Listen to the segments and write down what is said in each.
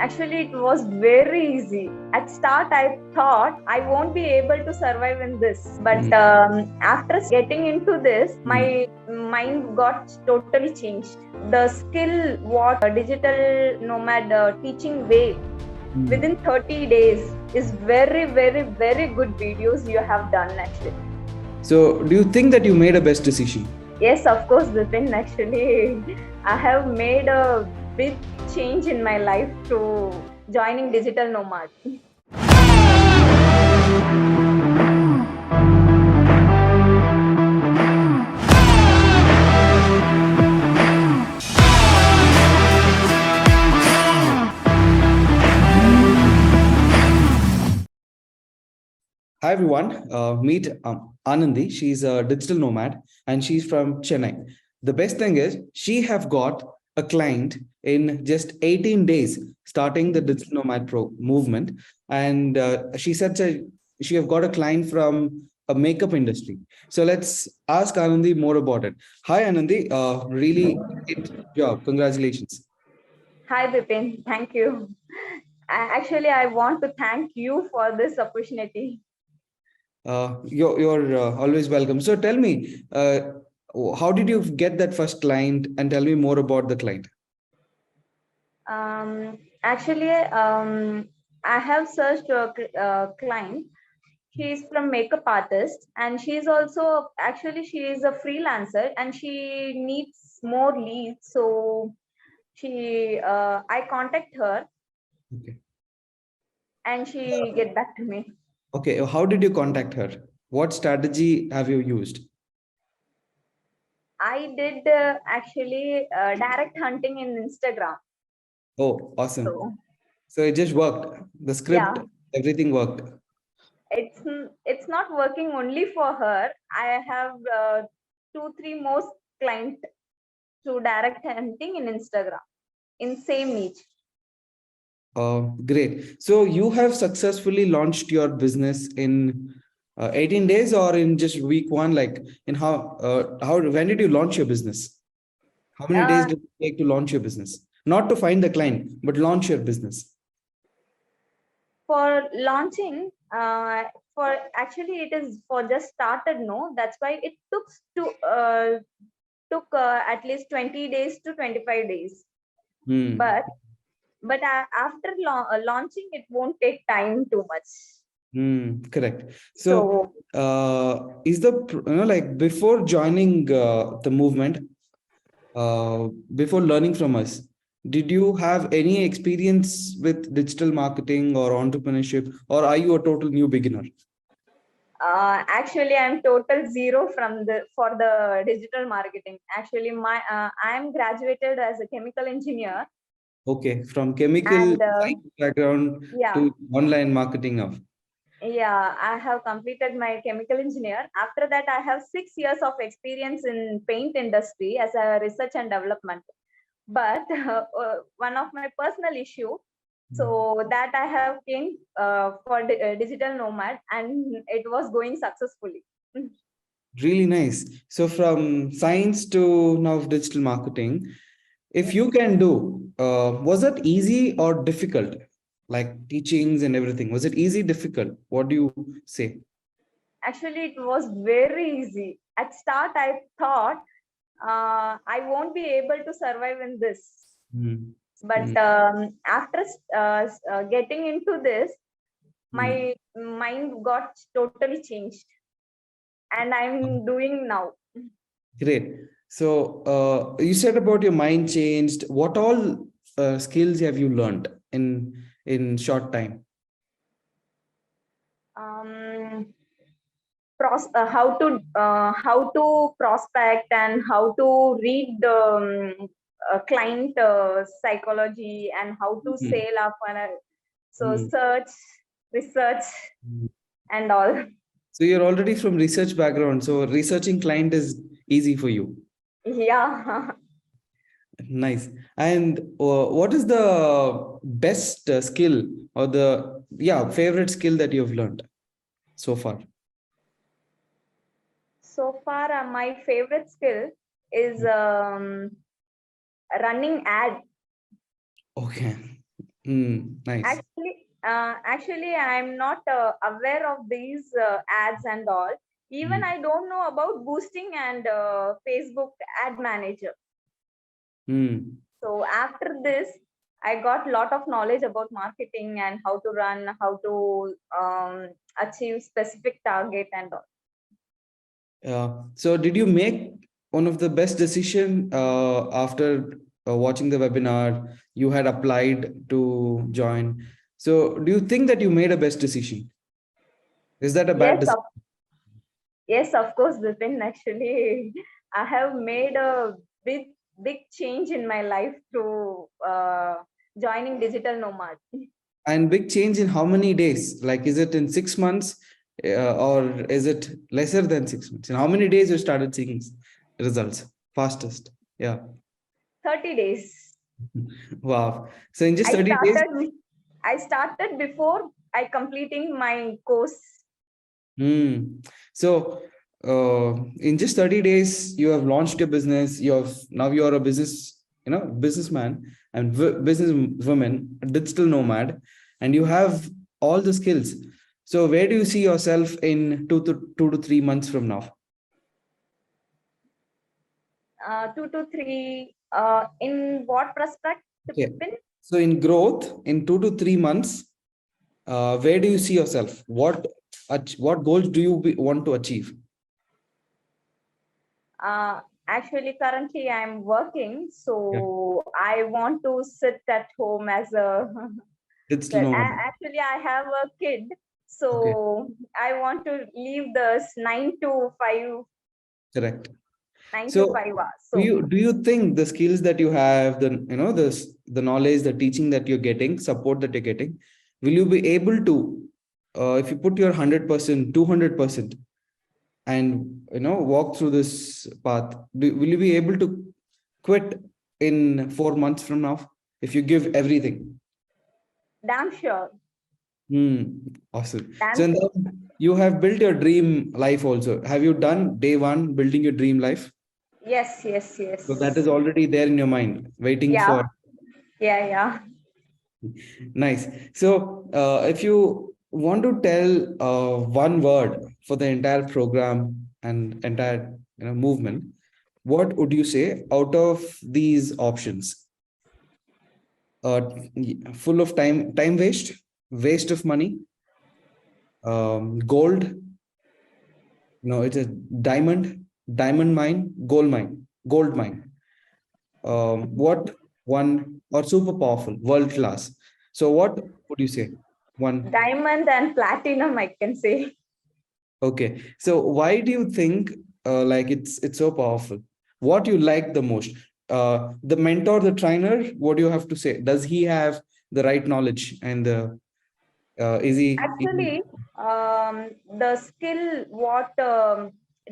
Actually, it was very easy. At start, I thought I won't be able to survive in this. But after getting into this, my mind got totally changed. The skill, what digital nomad teaching way within 30 days is very, very, very good videos you have done actually. So, do you think that you made a best decision? Yes, of course, Bipin. Actually, I have made a big change in my life to joining Digital Nomad. Hi everyone, meet Anandi. She's a digital nomad and she's from Chennai. The best thing is she have got a client in just 18 days starting the digital nomad pro movement, and she said that she have got a client from a makeup industry. So let's ask Anandi more about it. Hi Anandi, really great job. Congratulations. Hi, Bipin. Thank you. Actually, I want to thank you for this opportunity. You're always welcome. So tell me, how did you get that first client, and tell me more about the client? Actually, I have searched a client. She's from makeup artist, and she's also she is a freelancer, and she needs more leads. So I contact her, Okay. and she get back to me. Okay. How did you contact her? What strategy have you used? I did direct hunting in Instagram. Oh, awesome. So So it just worked. The script, yeah, everything worked. it's not working only for her. I have 2 3 more clients through direct hunting in Instagram in same niche. Great. So you have successfully launched your business in 18 days or in just week one? Like in when did you launch your business? How many days Uh, did it take to launch your business? Not to find the client, but launch your business. for launching, for actually it is for just started. No, that's why it took at least 20 days to 25 days. Hmm. But after launching, it won't take time too much. Correct. So, So is like before joining the movement, before learning from us, did you have any experience with digital marketing or entrepreneurship, or are you a total new beginner? actually, I'm total zero from the for the digital marketing. Actually, I'm graduated as a chemical engineer, Okay, from chemical and science background yeah, to online marketing of. I have completed my chemical engineer. After that, I have 6 years of experience in paint industry as a research and development. But one of my personal issue, so that I have came for digital nomad, and it was going successfully. Really nice. So from science to now digital marketing, if you can do, was that easy or difficult? Like teachings and everything, was it easy, difficult? What do you say? Actually, it was very easy. At start, I thought I won't be able to survive in this. Hmm. But Hmm. after getting into this, Hmm. my mind got totally changed, and I'm doing now. Great. So you said about your mind changed. What all skills have you learned in short time? Um, how to prospect and how to read the client psychology and how to Hmm. sell our funnel. So Hmm. research, Hmm. and all. So you're already from research background, so researching client is easy for you. Yeah. Nice. And what is the best skill or the favorite skill that you've learned so far? So far, my favorite skill is running ad. Okay. Nice. Actually, I'm not aware of these ads and all. Even I don't know about boosting and Facebook ad manager. So after this, I got a lot of knowledge about marketing and how to run, how to achieve specific target and all. So did you make one of the best decision after watching the webinar? You had applied to join. So do you think that you made a best decision? Is that a bad Yes, decision? yes, of course, Bipin. Actually, I have made a big change in my life through joining Digital Nomad. And big change in how many days? Like, is it in 6 months or is it lesser than 6 months? In how many days you started seeing results fastest? Yeah. 30 days. Wow. So in just I 30 days. started before I completing my course. So in just 30 days, you have launched your business. Now you are a businessman and business woman, a digital nomad, and you have all the skills. So where do you see yourself in 2 to 3 months from now? 2 to 3. In what prospect? Okay. So in growth, in 2 to 3 months, where do you see yourself? What goals do you want to achieve? Actually, currently I'm working, Yeah. so I want to sit at home as a. Digital Well, nomad. actually, I have a kid, Okay. so I want to leave this 9 to 5, Correct. nine to So five hours. do So you think the skills that you have, the knowledge, the teaching that you're getting, support that you're getting, will you be able to, if you put your 100%, 200%, and walk through this path, will you be able to quit in 4 months from now if you give everything? damn sure, Awesome. damn So and sure. then you have built your dream life also. Have you done day one building your dream life? Yes, yes, So that yes. is already there in your mind, waiting Yeah, for. yeah, yeah. Nice. So, if you want to tell one word for the entire program and entire movement, what would you say out of these options? Full of time waste of money, gold. It's a diamond mine, gold mine. What one or super powerful, world class. So, what would you say? One. Diamond and platinum, I can say. Okay. So why do you think like it's so powerful? What you like the most? The mentor, the trainer, what do you have to say? Does he have the right knowledge and the is he. Actually, the skill what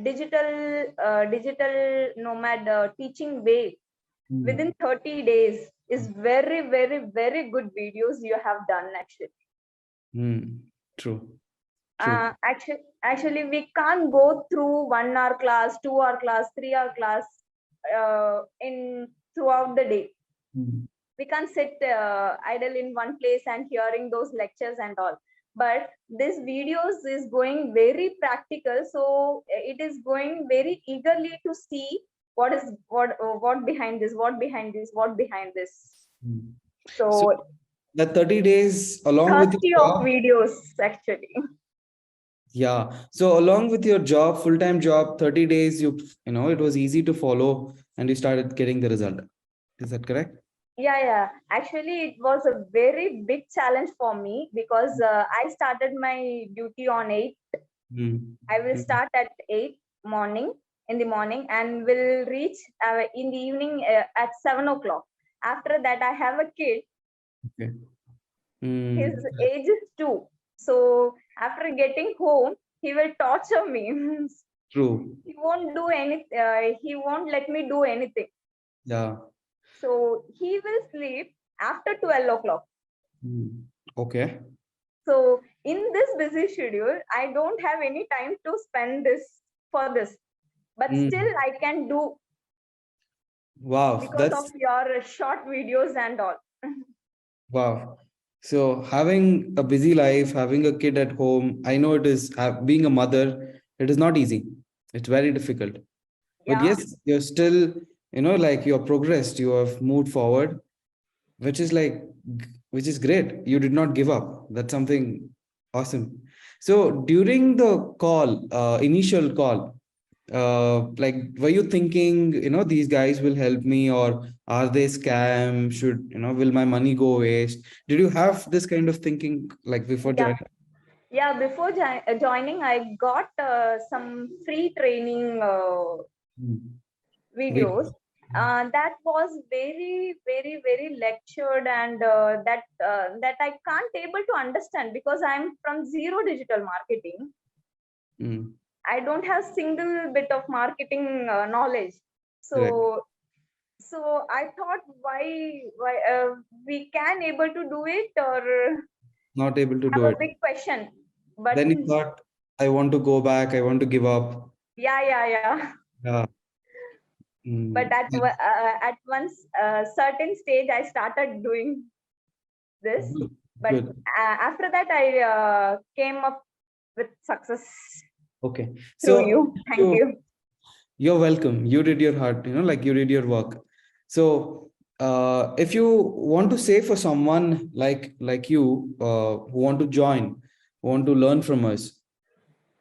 digital nomad teaching way Hmm. within 30 days is very, very, very good videos you have done actually. Hmm. True. True. Actually, we can't go through 1 hour class, 2 hour class, 3 hour class in throughout the day. Hmm. We can't sit idle in one place and hearing those lectures and all. But this videos is going very practical, so it is going very eagerly to see what behind this, what behind this, what behind this. Hmm. So So the 30 days along with your 30 of job. videos actually. Yeah. So along with your job, full-time job, 30 days, it was easy to follow and you started getting the result. Is that correct? Yeah. Actually, it was a very big challenge for me because I started my duty on 8. Hmm. I will Hmm. start at 8 morning in the morning and will reach in the evening at 7 o'clock. After that, I have a kid. Okay. His Hmm. age is 2. So after getting home, he will torture me. True. He won't do any. He won't let me do anything. Yeah. So he will sleep after 12 o'clock. Hmm. Okay. So in this busy schedule, I don't have any time to spend this for this. But still, Hmm. I can do Wow. because of your short videos and all. Wow. So having a busy life, having a kid at home, I know it is being a mother, it is not easy. It's very difficult. But Yeah, yes, you're still, like you're progressed, you have moved forward, which is like, which is great. You did not give up. That's something awesome. So during the call, initial call, like, were you thinking, these guys will help me, or are they scam? Should, will my money go waste? Did you have this kind of thinking like before yeah, joining? yeah. Before joining, I got some free training Hmm. Wait, videos. That was very, very, very lectured, and that I can't able to understand because I'm from zero digital marketing. mm, I don't have single bit of marketing knowledge. correct. So I thought, why we can able to do it, or Not able to have do a it. big question. But Then you thought, I want to go back, I want to give up. yeah, yeah, yeah. Yeah. But at one certain stage, I started doing this. Good. But Good. after that, I came up with success Okay. through So you. Thank you you. you're welcome. You did your heart, like you did your work. So if you want to say for someone like you, who want to join, who want to learn from us,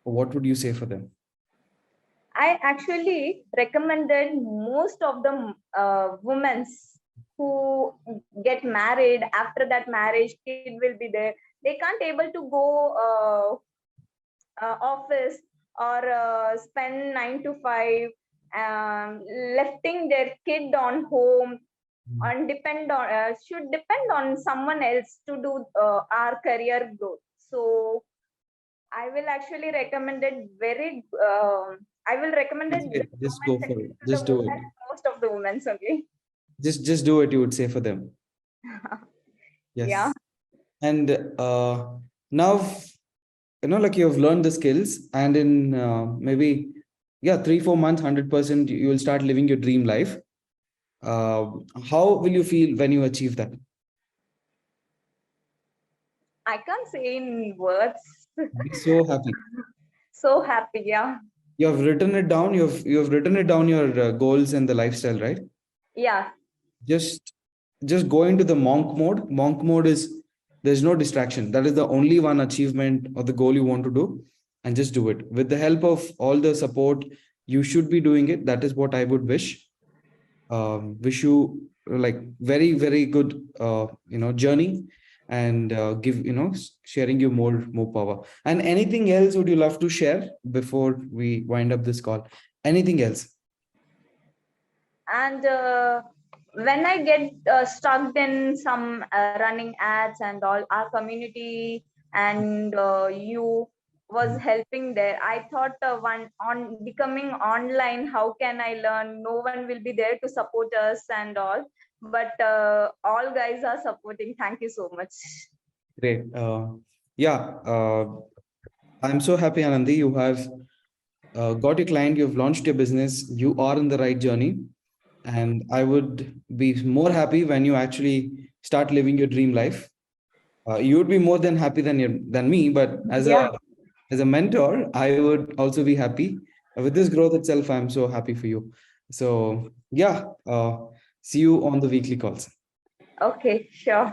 what would you say for them? I actually recommended most of the women who get married. After that marriage, kid will be there. They can't able to go office or spend 9 to 5, lefting their kid on home, and depend on should depend on someone else to do our career growth. So I will actually recommend it very. I will recommend it It's the great. Just comment go for section it. to the Just do it. women, most of the women only. Just do it. You would say for them. Yeah, Yes. And now, like you have learned the skills, and in maybe, yeah, 3 4 months, 100% you will start living your dream life. uh, how will you feel when you achieve that? I can't say in words. Be so happy. So happy, yeah, You have written it down. You have written it down, your goals and the lifestyle, right? yeah. just just go into the monk mode is, there's no distraction. That is the only one achievement or the goal you want to do, and just do it with the help of all the support. You should be doing it. That is what I would wish you, like, very very good journey, and give, sharing you more power. And anything else would you love to share before we wind up this call? Anything else? And when I get stuck in some running ads and all, our community and you was helping there. I thought one on becoming online, how can I learn? No one will be there to support us and all. But all guys are supporting. Thank you so much. Great. Yeah, I'm so happy, Anandi. You have got your client, you've launched your business, you are in the right journey. And I would be more happy when you actually start living your dream life. You would be more than happy than me, but Yeah. as a mentor, I would also be happy. With this growth itself, I'm so happy for you. So yeah, see you on the weekly calls. Okay, sure.